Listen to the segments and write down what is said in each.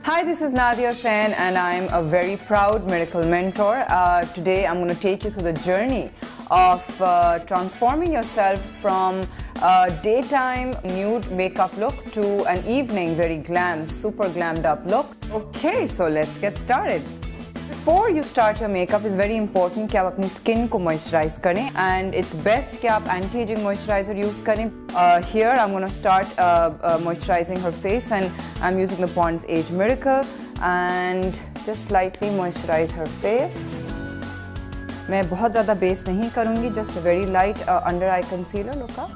Hi, this is Nadia Sen and I'm a very proud Miracle Mentor. Today I'm going to take you through the journey of transforming yourself from a daytime nude makeup look to an evening very super glammed up look. Okay, so let's get started. Before you start your makeup, it's very important कि आप अपनी skin को moisturize करें, and it's best कि आप anti-aging moisturizer use करें. Here I'm going to start moisturizing her face, and I'm using the Pond's Age Miracle and just lightly moisturize her face. मैं बहुत ज़्यादा base नहीं करूँगी, just a very light under eye concealer. Look up.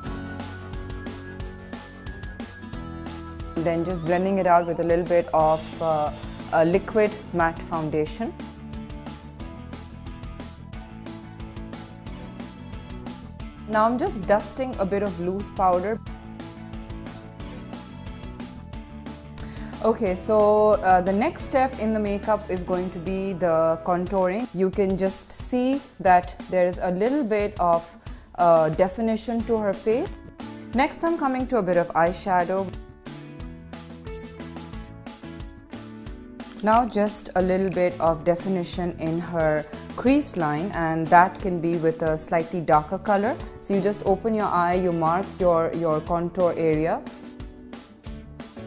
Then just blending it out with a little bit of a liquid matte foundation. Now I'm just dusting a bit of loose powder. Okay, so the next step in the makeup is going to be the contouring. You can just see that there is a little bit of definition to her face. Next, I'm coming to a bit of eyeshadow. Now just a little bit of definition in her crease line, and that can be with a slightly darker color. So you just open your eye, you mark your contour area,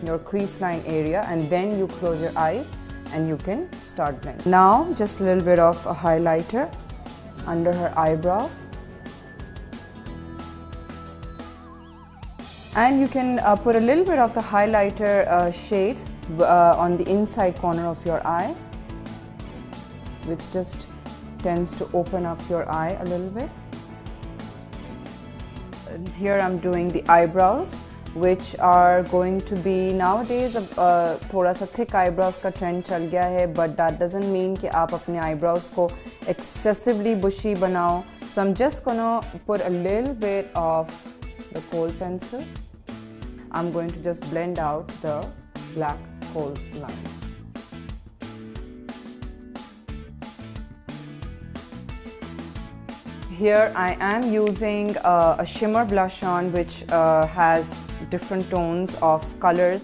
your crease line area, and then you close your eyes and you can start blending. Now just a little bit of a highlighter under her eyebrow. And you can put a little bit of the highlighter shade on the inside corner of your eye, which just tends to open up your eye a little bit. And here I'm doing the eyebrows, which are going to be nowadays थोड़ा सा thick eyebrows का trend चल गया है, but that doesn't mean कि आप अपने eyebrows को excessively bushy बनाओ. So I'm just gonna put a little bit of the kohl pencil. I'm going to just blend out the black kohl line. Here I am using a shimmer blush on, which has different tones of colors.